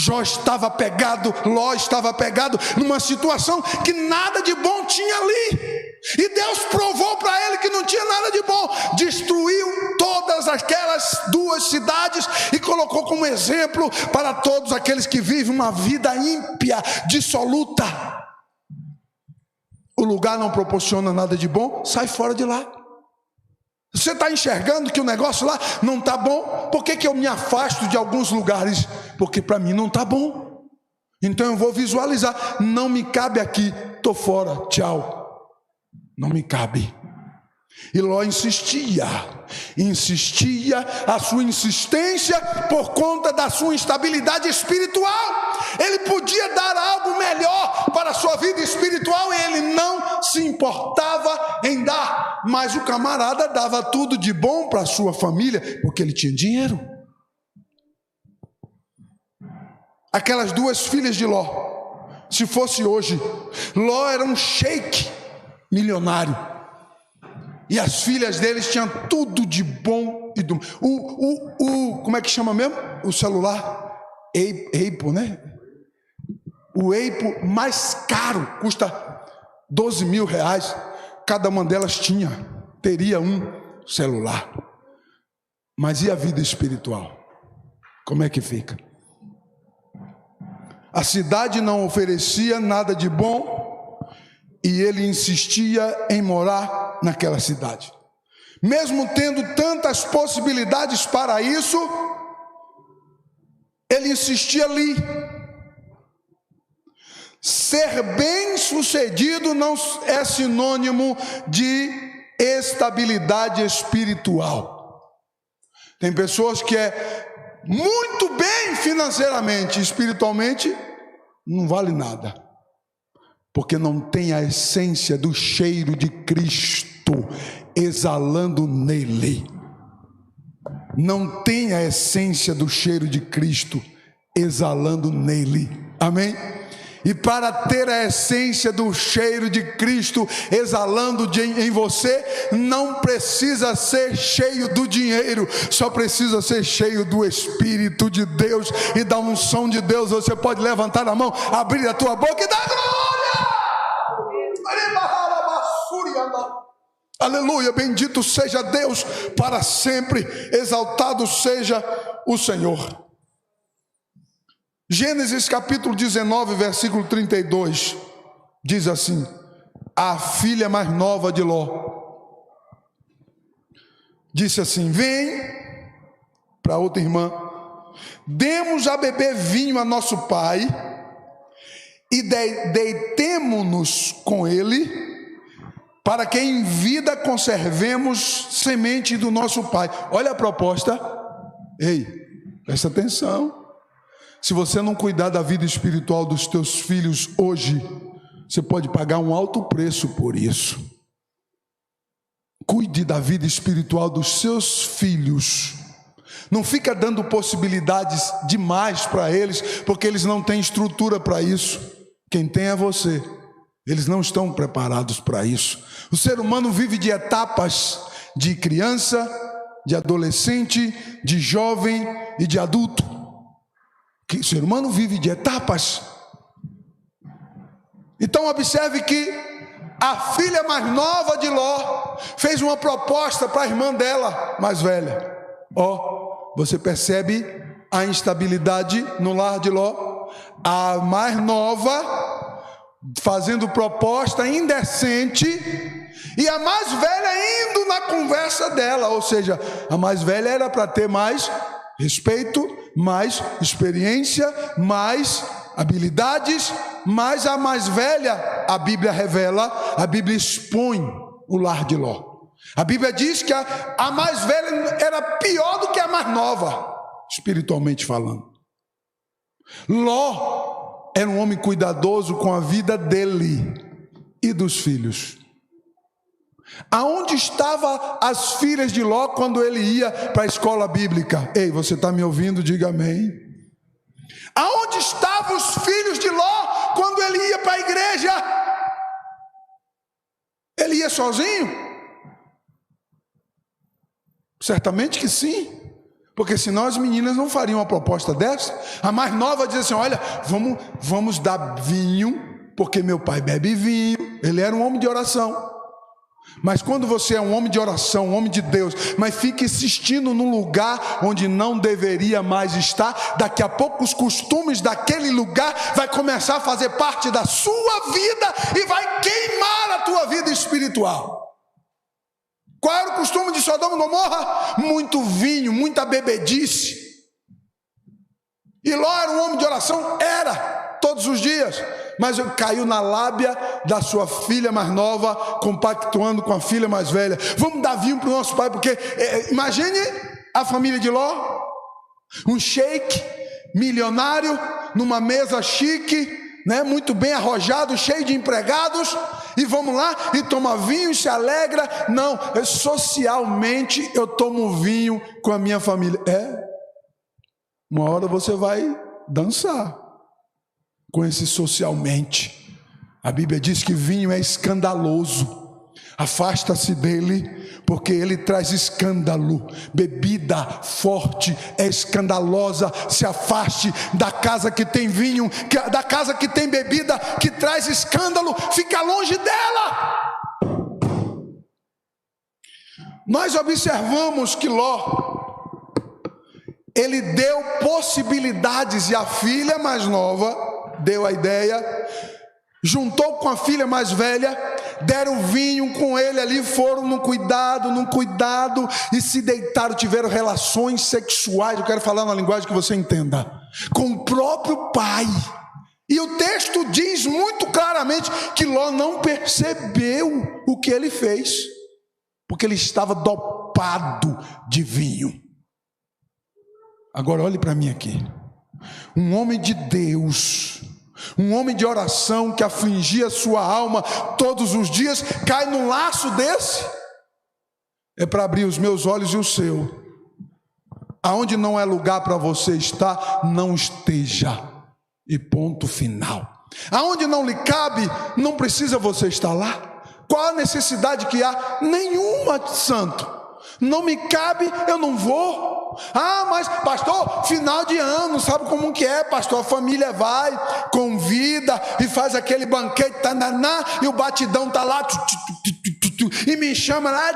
Ló estava pegado numa situação que nada de bom tinha ali, e Deus provou para ele que não tinha nada de bom, destruiu todas aquelas duas cidades e colocou como exemplo para todos aqueles que vivem uma vida ímpia, dissoluta. O lugar não proporciona nada de bom, sai fora de lá. Você está enxergando que o negócio lá não está bom? Por que eu me afasto de alguns lugares? Porque para mim não está bom. Então eu vou visualizar, não me cabe aqui, estou fora, tchau. Não me cabe. E Ló insistia, a sua insistência por conta da sua instabilidade espiritual. Ele podia dar algo melhor para a sua vida espiritual e ele não se importava em dar, mas o camarada dava tudo de bom para a sua família, porque ele tinha dinheiro. Aquelas duas filhas de Ló, se fosse hoje, Ló era um sheik milionário. E as filhas deles tinham tudo de bom e do... como é que chama mesmo? O celular? Apple, né? O Apple mais caro, custa 12 mil reais. Cada uma delas teria um celular. Mas e a vida espiritual? Como é que fica? A cidade não oferecia nada de bom e ele insistia em morar naquela cidade. Mesmo tendo tantas possibilidades para isso, ele insistia ali. Ser bem-sucedido não é sinônimo de estabilidade espiritual. Tem pessoas que é muito bem financeiramente, espiritualmente não vale nada, porque não tem a essência do cheiro de Cristo exalando nele. Não tem a essência do cheiro de Cristo exalando nele. Amém? E para ter a essência do cheiro de Cristo exalando em você, não precisa ser cheio do dinheiro, só precisa ser cheio do Espírito de Deus e da unção de Deus. Você pode levantar a mão, abrir a tua boca e dar glória. Aleluia, bendito seja Deus para sempre, exaltado seja o Senhor. Gênesis capítulo 19, versículo 32, diz assim: a filha mais nova de Ló disse assim: vem, para outra irmã, demos a beber vinho a nosso pai e deitemo-nos com ele, para que em vida conservemos semente do nosso pai. Olha a proposta. Ei, presta atenção. Se você não cuidar da vida espiritual dos teus filhos hoje, você pode pagar um alto preço por isso. Cuide da vida espiritual dos seus filhos. Não fica dando possibilidades demais para eles, porque eles não têm estrutura para isso. Quem tem é você. Eles não estão preparados para isso. O ser humano vive de etapas, de criança, de adolescente, de jovem e de adulto. O ser humano vive de etapas. Então observe que a filha mais nova de Ló fez uma proposta para a irmã dela mais velha. Você percebe a instabilidade no lar de Ló? A mais nova fazendo proposta indecente e a mais velha indo na conversa dela. Ou seja, a mais velha era para ter mais respeito, mais experiência, mais habilidades, mas a mais velha, a Bíblia revela, a Bíblia expõe o lar de Ló. A Bíblia diz que a mais velha era pior do que a mais nova, espiritualmente falando. Ló era um homem cuidadoso com a vida dele e dos filhos. Aonde estavam as filhas de Ló quando ele ia para a escola bíblica? Ei, você está me ouvindo? Diga amém. Aonde estavam os filhos de Ló quando ele ia para a igreja? Ele ia sozinho? Certamente que sim, porque senão as meninas não fariam uma proposta dessa. A mais nova diz assim: olha, vamos dar vinho, porque meu pai bebe vinho. Ele era um homem de oração. Mas quando você é um homem de oração, um homem de Deus, mas fica insistindo num lugar onde não deveria mais estar, daqui a pouco os costumes daquele lugar vai começar a fazer parte da sua vida e vai queimar a tua vida espiritual. Qual era o costume de Sodoma e Gomorra? Muito vinho, muita bebedice. E Ló era um homem de oração? Era, todos os dias. Mas caiu na lábia da sua filha mais nova, compactuando com a filha mais velha. Vamos dar vinho para o nosso pai, porque imagine a família de Ló, um sheik milionário, numa mesa chique, né, muito bem arrojado, cheio de empregados, e vamos lá e toma vinho e se alegra. Não, socialmente eu tomo vinho com a minha família. Uma hora você vai dançar com esse socialmente. A Bíblia diz que vinho é escandaloso. Afasta-se dele, porque ele traz escândalo. Bebida forte é escandalosa. Se afaste da casa que tem vinho, da casa que tem bebida que traz escândalo. Fica longe dela. Nós observamos que Ló, ele deu possibilidades, e a filha mais nova deu a ideia, juntou com a filha mais velha, deram vinho com ele ali, foram no cuidado, e se deitaram, tiveram relações sexuais. Eu quero falar uma linguagem que você entenda, com o próprio pai. E o texto diz muito claramente que Ló não percebeu o que ele fez, porque ele estava dopado de vinho. Agora olhe para mim aqui, um homem de Deus, um homem de oração que afligia sua alma todos os dias, cai num laço desse. É para abrir os meus olhos e o seu. Aonde não é lugar para você estar, não esteja, e ponto final. Aonde não lhe cabe, não precisa você estar lá. Qual a necessidade que há? Nenhuma, santo. Não me cabe, eu não vou. Ah, mas pastor, final de ano, sabe como que é, pastor? A família vai, convida e faz aquele banquete, tananá, e o batidão tá lá, e me chama lá,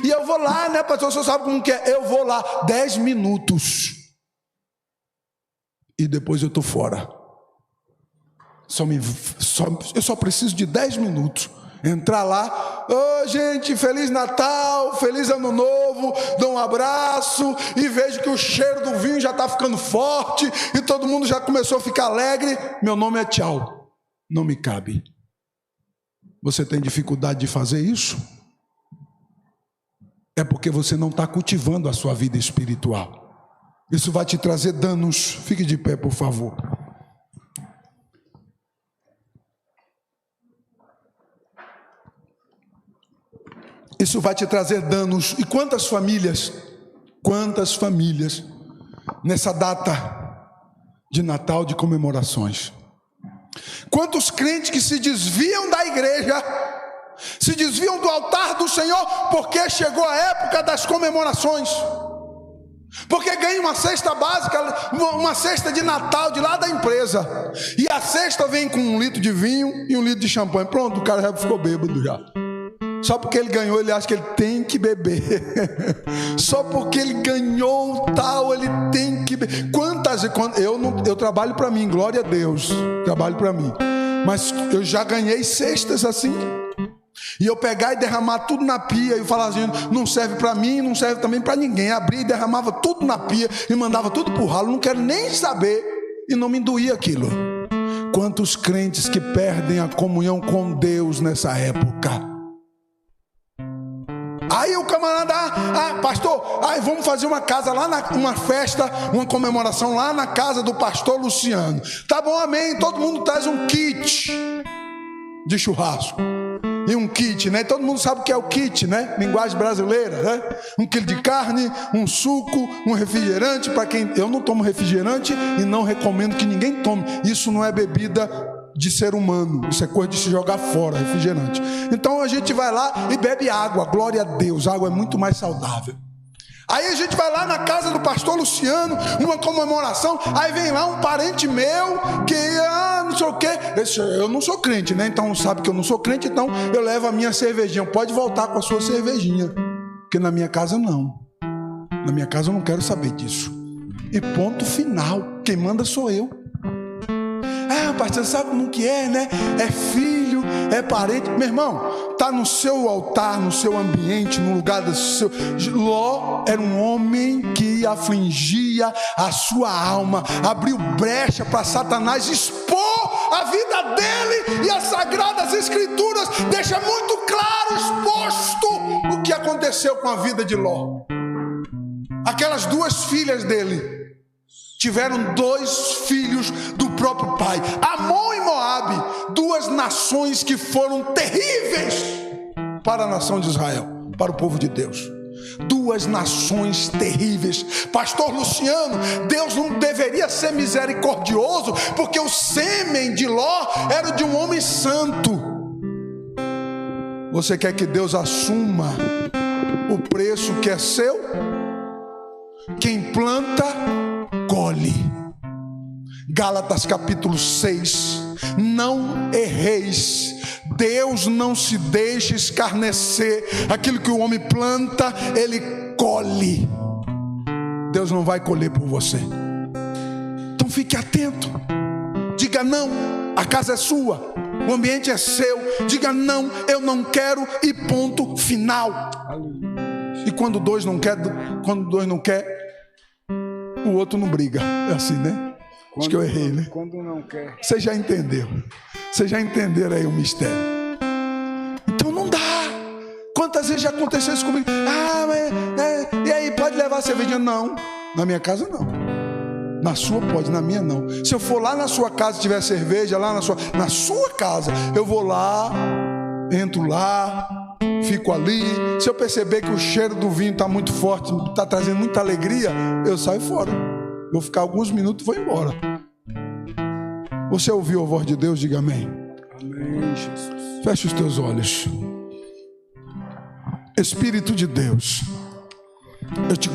e eu vou lá, né, pastor? O senhor sabe como que é? Eu vou lá 10 minutos e depois eu tô fora. Eu só preciso de 10 minutos. Entrar lá, gente, Feliz Natal, Feliz Ano Novo, dou um abraço e vejo que o cheiro do vinho já está ficando forte e todo mundo já começou a ficar alegre. Meu nome é tchau, não me cabe. Você tem dificuldade de fazer isso? É porque você não está cultivando a sua vida espiritual. Isso vai te trazer danos. Fique de pé, por favor. Isso vai te trazer danos. E quantas famílias nessa data de Natal, de comemorações, quantos crentes que se desviam da igreja, se desviam do altar do Senhor, porque chegou a época das comemorações, porque ganha uma cesta básica, uma cesta de Natal de lá da empresa, e a cesta vem com 1 litro de vinho e 1 litro de champanhe. Pronto, o cara já ficou bêbado já. Só porque ele ganhou, ele acha que ele tem que beber. Só porque ele ganhou tal, ele tem que beber. Eu trabalho para mim, glória a Deus, trabalho para mim. Mas eu já ganhei cestas assim. E eu pegar e derramar tudo na pia e falar assim, não serve para mim, não serve também para ninguém. Abria e derramava tudo na pia e mandava tudo pro ralo, não quero nem saber. E não me doía aquilo. Quantos crentes que perdem a comunhão com Deus nessa época. Aí o camarada, pastor, vamos fazer uma casa lá, uma festa, uma comemoração lá na casa do pastor Luciano. Tá bom, amém, todo mundo traz um kit de churrasco. E um kit, né? Todo mundo sabe o que é o kit, né? Linguagem brasileira, né? 1 quilo de carne, um suco, um refrigerante. Para quem... Eu não tomo refrigerante e não recomendo que ninguém tome. Isso não é bebida de ser humano, isso é coisa de se jogar fora, refrigerante. Então a gente vai lá e bebe água, glória a Deus, água é muito mais saudável. Aí a gente vai lá na casa do pastor Luciano, uma comemoração, aí vem lá um parente meu, que não sei o quê. Eu não sou crente, né? Então sabe que eu não sou crente, então eu levo a minha cervejinha. Pode voltar com a sua cervejinha, porque na minha casa não. Na minha casa eu não quero saber disso. E ponto final, quem manda sou eu. Pastor, sabe como que é, né? É filho, é parente. Meu irmão, está no seu altar, no seu ambiente, no lugar do seu... Ló era um homem que afligia a sua alma, abriu brecha para Satanás expor a vida dele, e as Sagradas Escrituras deixam muito claro, exposto, o que aconteceu com a vida de Ló. Aquelas 2 filhas dele tiveram 2 filhos do próprio pai, Amon e Moabe, 2 nações que foram terríveis para a nação de Israel, para o povo de Deus. 2 nações terríveis. Pastor Luciano, Deus não deveria ser misericordioso, porque o sêmen de Ló era de um homem santo. Você quer que Deus assuma o preço que é seu? Quem planta, colhe. Gálatas capítulo 6. Não erreis. Deus não se deixa escarnecer. Aquilo que o homem planta, ele colhe. Deus não vai colher por você. Então fique atento. Diga não, a casa é sua, o ambiente é seu. Diga não, eu não quero, e ponto final. E quando dois não quer, o outro não briga. É assim, né? Acho que eu errei, né? Quando não quer. Você já entendeu. Vocês já entenderam aí o mistério. Então não dá. Quantas vezes já aconteceu isso comigo? E aí, pode levar a cerveja? Não, na minha casa não. Na sua pode, na minha não. Se eu for lá na sua casa e tiver cerveja, lá na sua casa, eu vou lá, entro lá, fico ali. Se eu perceber que o cheiro do vinho está muito forte, está trazendo muita alegria, eu saio fora. Vou ficar alguns minutos e vou embora. Você ouviu a voz de Deus? Diga amém. Amém, Jesus. Feche os teus olhos. Espírito de Deus, eu te glorifico.